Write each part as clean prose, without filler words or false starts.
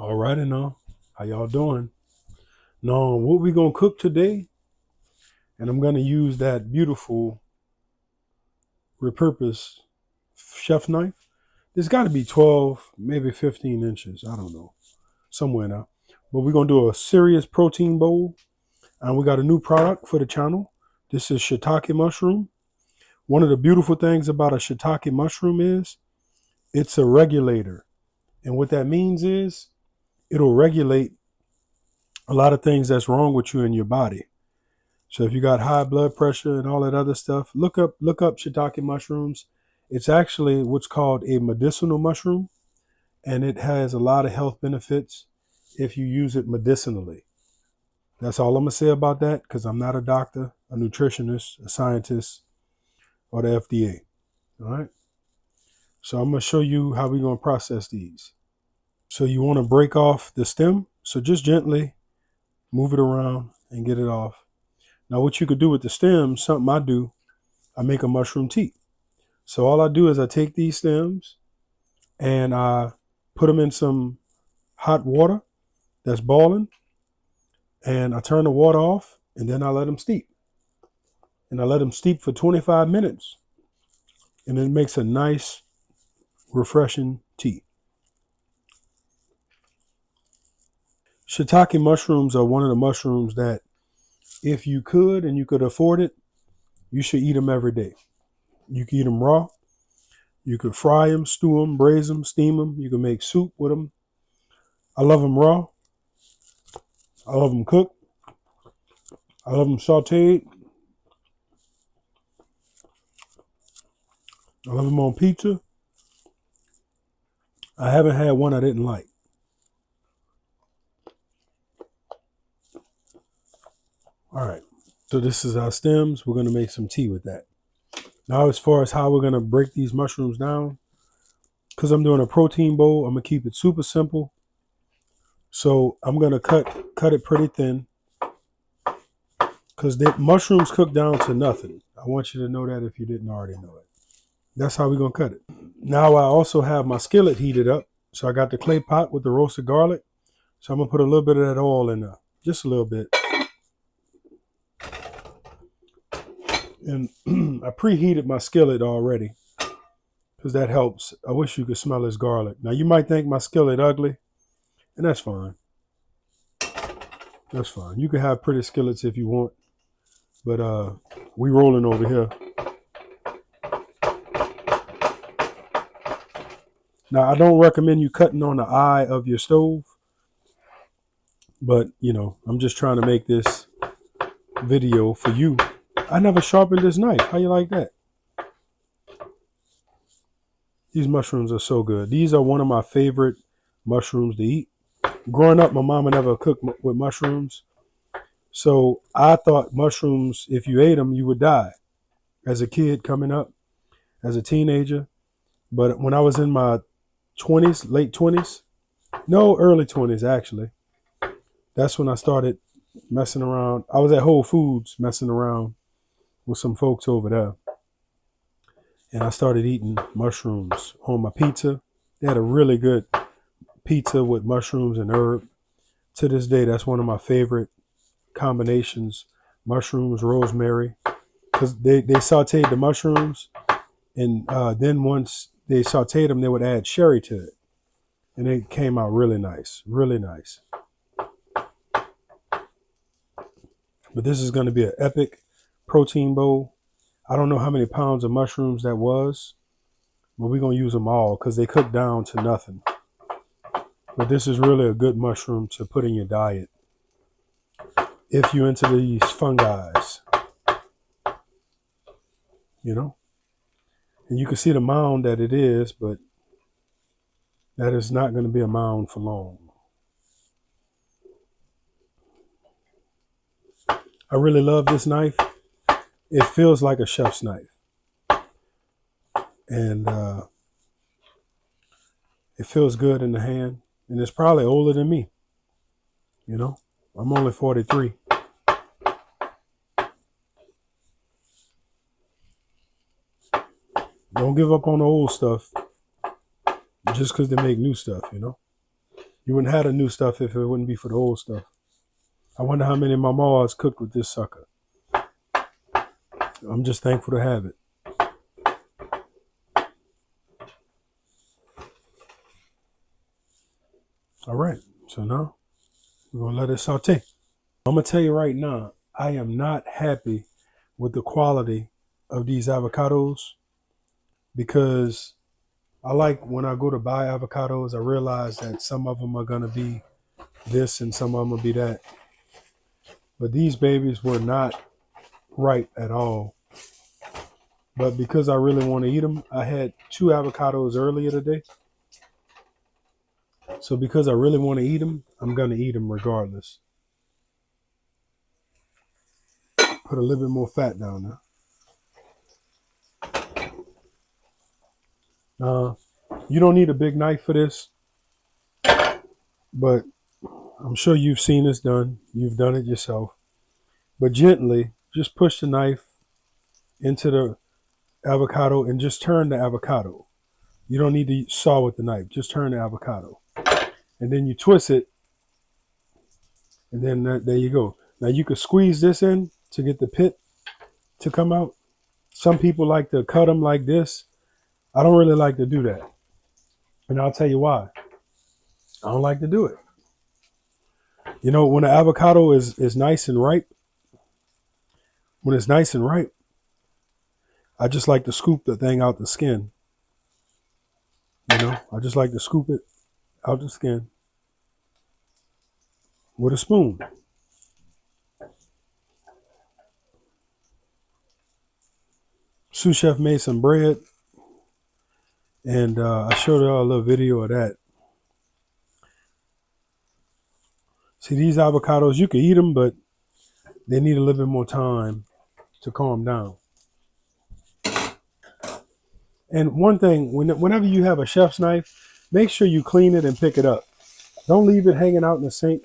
All righty now. How y'all doing? Now, what we gonna cook today? And I'm gonna use that beautiful repurposed chef knife. It's got to be 12, maybe 15 inches. I don't know, somewhere now. But we're gonna do a serious protein bowl, and we got a new product for the channel. This is shiitake mushroom. One of the beautiful things about a shiitake mushroom is it's a regulator, and what that means is it'll regulate a lot of things that's wrong with you in your body. So if you got high blood pressure and all that other stuff, look up shiitake mushrooms. It's actually what's called a medicinal mushroom, and it has a lot of health benefits if you use it medicinally. That's all I'm gonna say about that because I'm not a doctor, a nutritionist, a scientist, or the FDA. All right. So I'm gonna show you how we're gonna process these. So you want to break off the stem. So just gently move it around and get it off. Now, what you could do with the stems, something I do, I make a mushroom tea. So all I do is I take these stems and I put them in some hot water that's boiling, and I turn the water off, and then I let them steep. And I let them steep for 25 minutes, and it makes a nice, refreshing tea. Shiitake mushrooms are one of the mushrooms that, if you could and you could afford it, you should eat them every day. You can eat them raw. You could fry them, stew them, braise them, steam them. You can make soup with them. I love them raw. I love them cooked. I love them sauteed. I love them on pizza. I haven't had one I didn't like. All right. So this is our stems. We're going to make some tea with that. Now, as far as how we're going to break these mushrooms down, because I'm doing a protein bowl, I'm going to keep it super simple. So I'm going to cut it pretty thin because the mushrooms cook down to nothing. I want you to know that if you didn't already know it. That's how we're going to cut it. Now, I also have my skillet heated up. So I got the clay pot with the roasted garlic. So I'm going to put a little bit of that oil in there, just a little bit. And I preheated my skillet already because that helps. I wish you could smell this garlic. Now, you might think my skillet ugly, and that's fine. That's fine. You can have pretty skillets if you want, but we rolling over here. Now, I don't recommend you cutting on the eye of your stove, but, you know, I'm just trying to make this video for you. I never sharpened this knife. How you like that? These mushrooms are so good. These are one of my favorite mushrooms to eat. Growing up, my mama never cooked with mushrooms. So I thought mushrooms, if you ate them, you would die as a kid coming up, as a teenager. But when I was in my 20s, late 20s, no, early 20s, actually, that's when I started messing around. I was at Whole Foods messing around with some folks over there. And I started eating mushrooms on my pizza. They had a really good pizza with mushrooms and herb. To this day, that's one of my favorite combinations. Mushrooms, rosemary. Because they sauteed the mushrooms. And then once they sauteed them, they would add sherry to it. And it came out really nice. Really nice. But this is going to be an epic protein bowl. I don't know how many pounds of mushrooms that was, but we're going to use them all because they cook down to nothing. But this is really a good mushroom to put in your diet if you're into these fungi, you know. And you can see the mound that it is, but that is not going to be a mound for long. I really love this knife. It feels like a chef's knife. And it feels good in the hand. And it's probably older than me. You know, I'm only 43. Don't give up on the old stuff just because they make new stuff, you know. You wouldn't have the new stuff if it wouldn't be for the old stuff. I wonder how many mamas cooked with this sucker. I'm just thankful to have it. All right, so now we're gonna let it saute. I'm gonna tell you right now, I am not happy with the quality of these avocados because I like when I go to buy avocados, I realize that some of them are gonna be this and some of them will be that. But these babies were not ripe at all. But because I really want to eat them, I had 2 avocados earlier today. So because I really want to eat them, I'm going to eat them regardless. Put a little bit more fat down there. You don't need a big knife for this, but I'm sure you've seen this done. You've done it yourself. But gently, just push the knife into the avocado and just turn the avocado. You don't need to saw with the knife. Just turn the avocado. And then you twist it. And then there you go. Now you could squeeze this in to get the pit to come out. Some people like to cut them like this. I don't really like to do that. And I'll tell you why. I don't like to do it. You know, when the avocado is nice and ripe, when it's nice and ripe, I just like to scoop the thing out the skin. You know, I just like to scoop it out the skin with a spoon. Sous Chef made some bread, and I showed y'all a little video of that. See, these avocados, you can eat them, but they need a little bit more time to calm down. And one thing, whenever you have a chef's knife, make sure you clean it and pick it up. Don't leave it hanging out in the sink,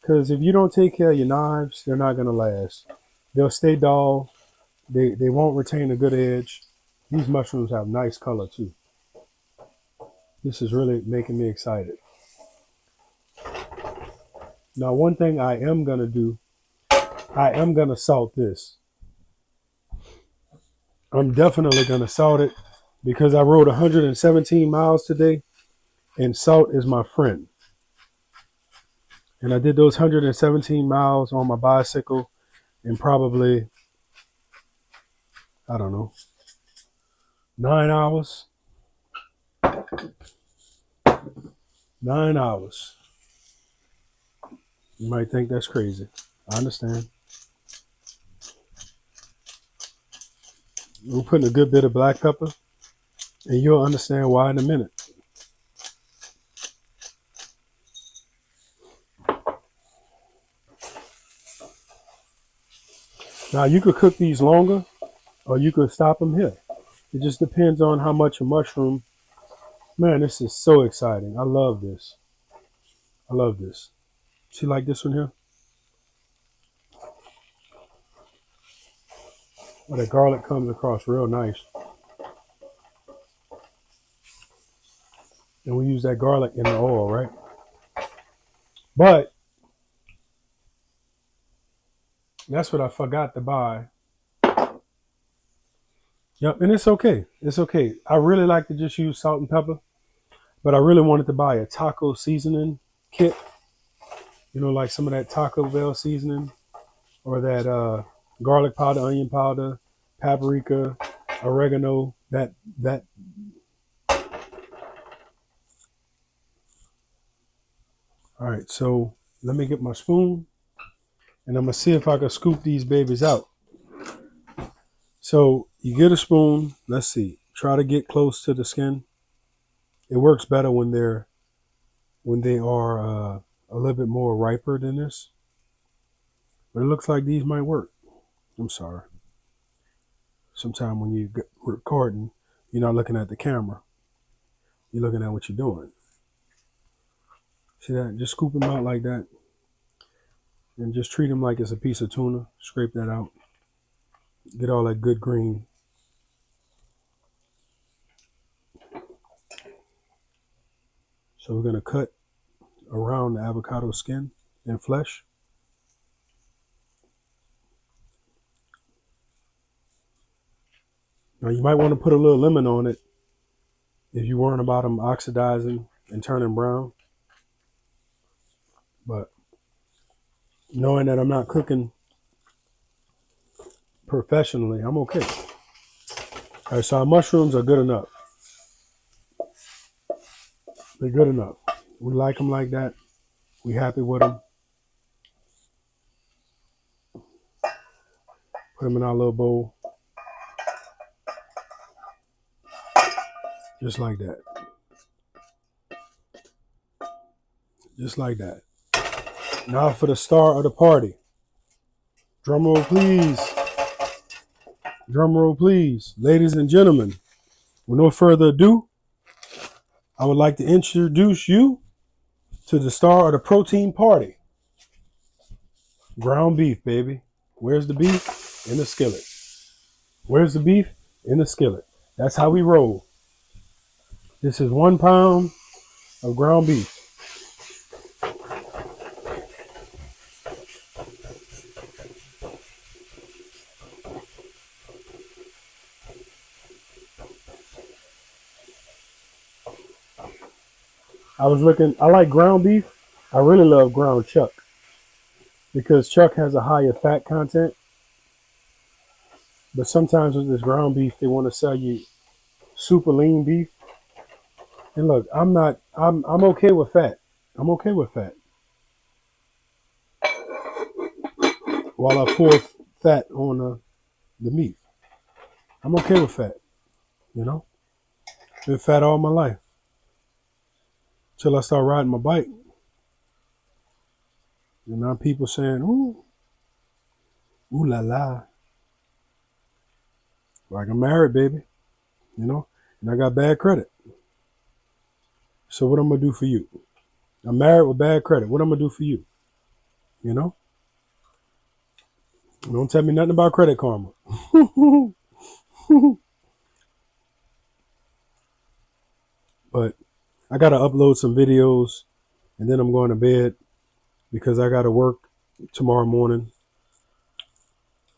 because if you don't take care of your knives, they're not going to last. They'll stay dull. They won't retain a good edge. These mushrooms have nice color too. This is really making me excited. Now, one thing I am going to do, I am going to salt this. I'm definitely going to salt it because I rode 117 miles today, and salt is my friend. And I did those 117 miles on my bicycle in probably, I don't know, 9 hours. 9 hours. You might think that's crazy. I understand. We're putting a good bit of black pepper, and you'll understand why in a minute. Now, you could cook these longer, or you could stop them here. It just depends on how much a mushroom. Man, this is so exciting. I love this. I love this. See, like this one here? Well, the garlic comes across real nice. And we use that garlic in the oil, right? But that's what I forgot to buy. Yep, and it's okay. It's okay. I really like to just use salt and pepper, but I really wanted to buy a taco seasoning kit. You know, like some of that Taco Bell seasoning or that garlic powder, onion powder, paprika, oregano, that. All right, so let me get my spoon and I'm gonna see if I can scoop these babies out. So you get a spoon, let's see, try to get close to the skin. It works better when they are a little bit more riper than this. But it looks like these might work. I'm sorry. Sometimes when you're recording, you're not looking at the camera. You're looking at what you're doing. See that? Just scoop them out like that. And just treat them like it's a piece of tuna. Scrape that out. Get all that good green. So we're going to cut around the avocado skin and flesh. Now you might want to put a little lemon on it if you worrying about them oxidizing and turning brown. But knowing that I'm not cooking professionally, I'm okay. All right, so our mushrooms are good enough. They're good enough. We like them like that. We happy with them. Put them in our little bowl. Just like that. Just like that. Now for the star of the party. Drum roll, please. Drum roll, please. Ladies and gentlemen, with no further ado, I would like to introduce you to the star of the protein party. Ground beef, baby. Where's the beef? In the skillet. Where's the beef? In the skillet. That's how we roll. This is 1 pound of ground beef. I like ground beef. I really love ground chuck because chuck has a higher fat content. But sometimes with this ground beef, they want to sell you super lean beef. And look, I'm okay with fat. I'm okay with fat. While I pour fat on the meat. I'm okay with fat. You know? Been fat all my life. Till I start riding my bike. And now people saying, ooh la la. Like I'm married, baby. You know? And I got bad credit. So what I'm going to do for you? I'm married with bad credit. What I'm going to do for you? You know? Don't tell me nothing about Credit Karma. But I got to upload some videos and then I'm going to bed because I got to work tomorrow morning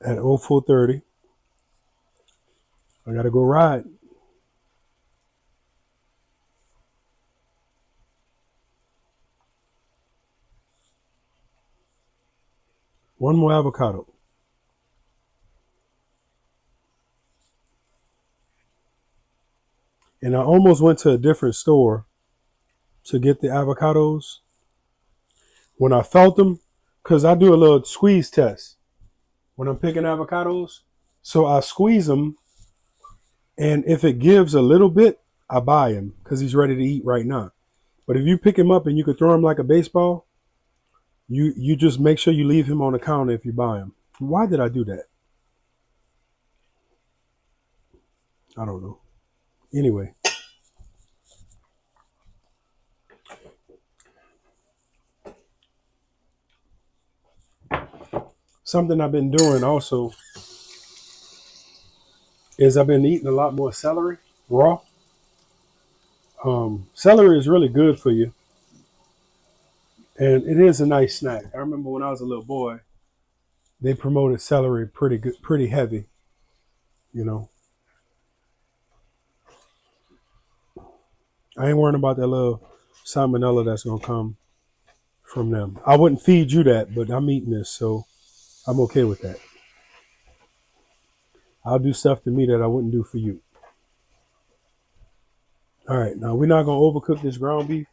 at 04:30. I got to go ride. One more avocado. And I almost went to a different store to get the avocados. When I felt them, because I do a little squeeze test when I'm picking avocados. So I squeeze them, and if it gives a little bit, I buy him because he's ready to eat right now. But if you pick him up and you could throw him like a baseball, you just make sure you leave him on the counter if you buy him. Why did I do that? I don't know. Anyway. Something I've been doing also is I've been eating a lot more celery raw. Celery is really good for you. And it is a nice snack. I remember when I was a little boy, they promoted celery pretty good, pretty heavy, you know. I ain't worrying about that little salmonella that's going to come from them. I wouldn't feed you that, but I'm eating this, so I'm okay with that. I'll do stuff to me that I wouldn't do for you. All right, now we're not going to overcook this ground beef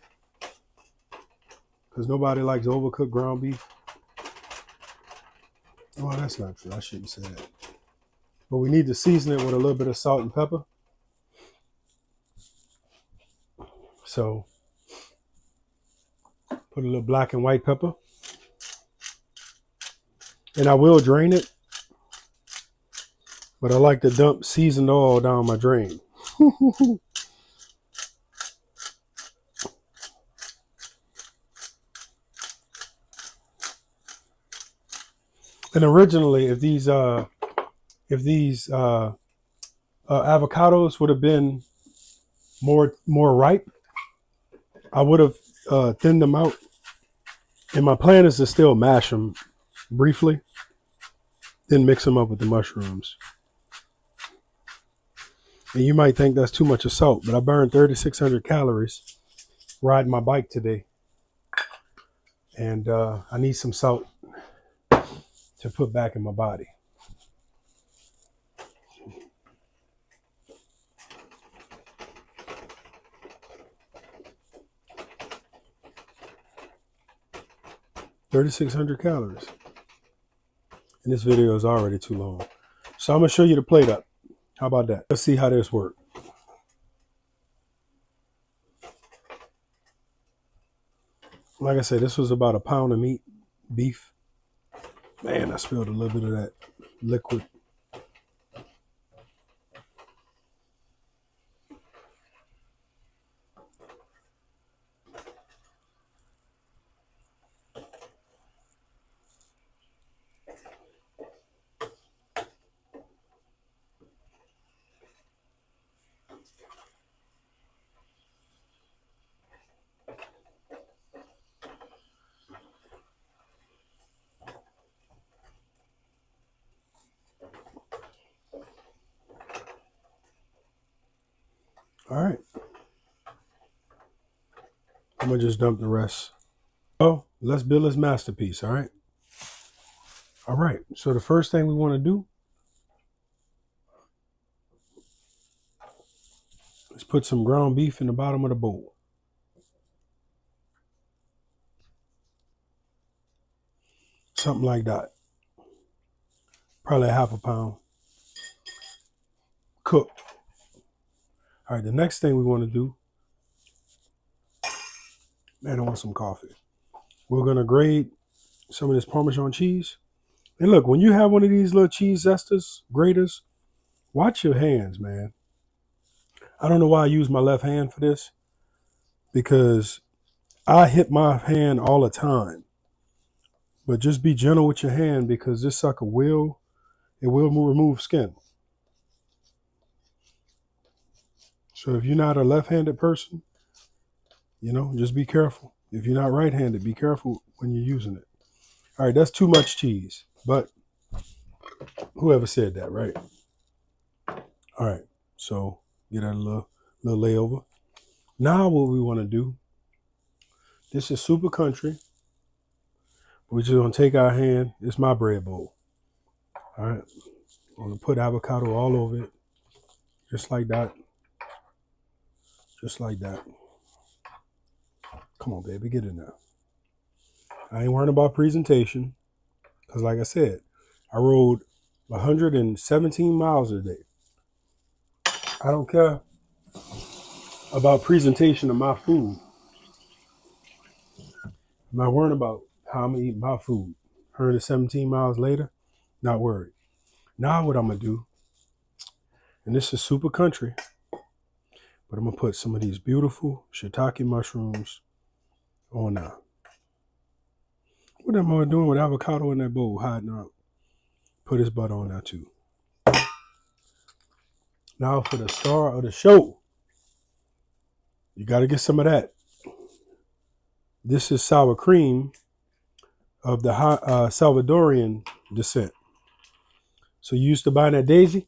because nobody likes overcooked ground beef. Oh, that's not true. I shouldn't say that. But we need to season it with a little bit of salt and pepper. So put a little black and white pepper. And I will drain it. But I like to dump seasoned oil down my drain. And originally, if these avocados would have been more ripe, I would have thinned them out And my plan is to still mash them briefly, then mix them up with the mushrooms. And you might think that's too much of salt, but I burned 3,600 calories riding my bike today. And I need some salt to put back in my body. $3,600 calories. And this video is already too long. So I'm going to show you the plate up. How about that? Let's see how this works. Like I said, this was about a pound of meat, beef. Man, I spilled a little bit of that liquid. All right. I'm going to just dump the rest. Oh, let's build this masterpiece, all right? All right, so the first thing we want to do is put some ground beef in the bottom of the bowl. Something like that. Probably half a pound. Cooked. All right, the next thing we want to do, man, I want some coffee. We're going to grate some of this Parmesan cheese. And look, when you have one of these little cheese zesters, graters, watch your hands, man. I don't know why I use my left hand for this, because I hit my hand all the time. But just be gentle with your hand, because this sucker will remove skin. So if you're not a left-handed person, just be careful. If you're not right-handed, be careful when you're using it. All right, that's too much cheese. But whoever said that, right? All right, so get that little layover. Now what we want to do, this is super country. We're just going to take our hand. It's my bread bowl. All right, I'm going to put avocado all over it. Just like that. Just like that. Come on, baby, get in there. I ain't worrying about presentation, because like I said, I rode 117 miles a day. I don't care about presentation of my food. I'm not worrying about how I'm going to eat my food. 117 miles later, not worried. Now what I'm going to do, and this is super country, but I'm going to put some of these beautiful shiitake mushrooms on now. What am I doing with avocado in that bowl, hiding out? Put his butter on there too. Now for the star of the show. You got to get some of that. This is sour cream of the Salvadorian descent. So you used to buy that Daisy?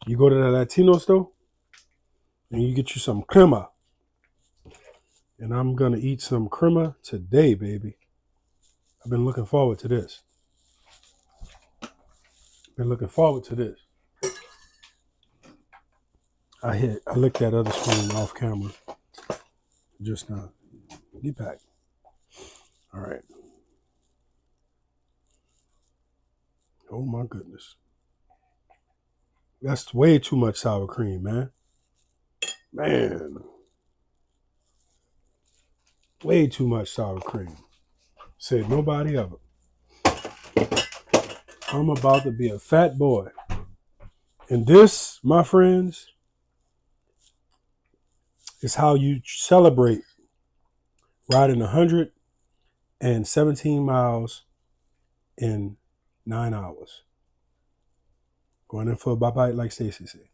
You go to the Latino store and you get you some crema. And I'm going to eat some crema today, baby. I've been looking forward to this. I licked that other spoon off camera just now. Get back. All right. Oh my goodness. That's way too much sour cream, man. Man. Way too much sour cream. Said nobody ever. I'm about to be a fat boy. And this, my friends, is how you celebrate riding 117 miles in 9 hours. Going in for a bite like Stacy said.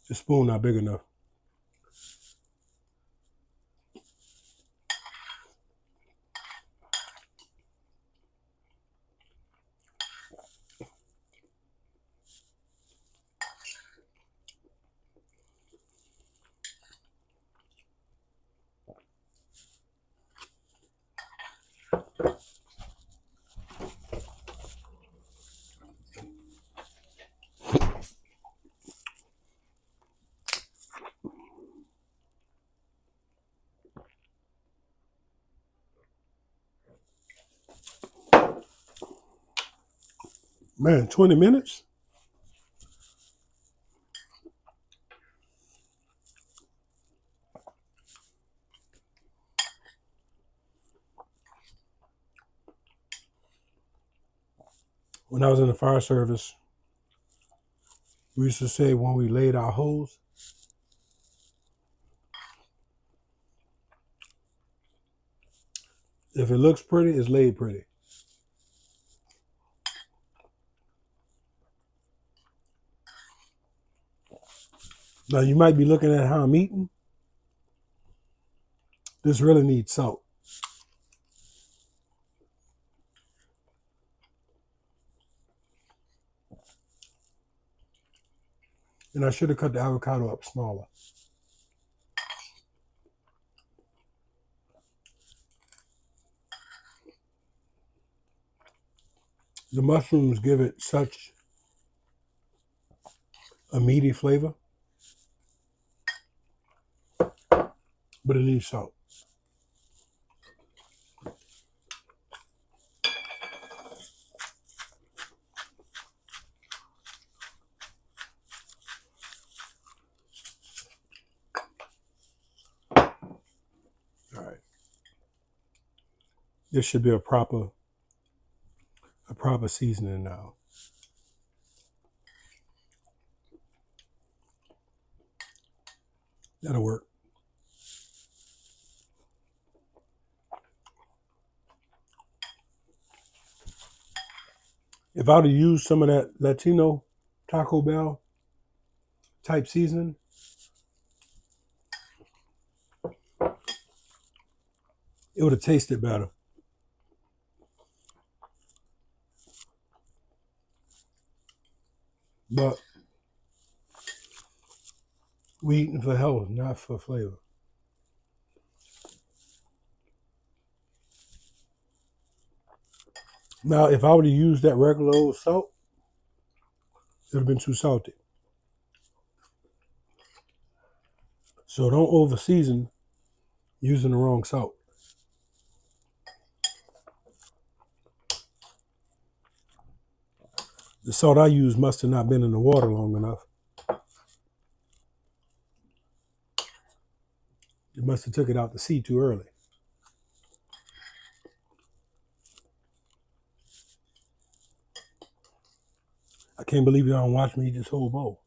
The spoon not big enough. Man, 20 minutes? When I was in the fire service, we used to say when we laid our hose, if it looks pretty, it's laid pretty. Now you might be looking at how I'm eating. This really needs salt. And I should have cut the avocado up smaller. The mushrooms give it such a meaty flavor, but it needs salt. All right. This should be a proper seasoning now. That'll work. If I would have used some of that Latino Taco Bell type seasoning, it would have tasted better. But we eating for health, not for flavor. Now, if I would have used that regular old salt, it would have been too salty. So don't over season using the wrong salt. The salt I used must have not been in the water long enough. It must have took it out to sea too early. I can't believe y'all don't watch me eat this whole bowl.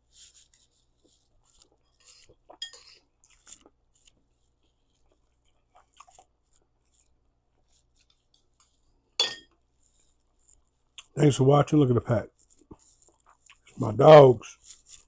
Thanks for watching. Look at the pack. It's my dogs.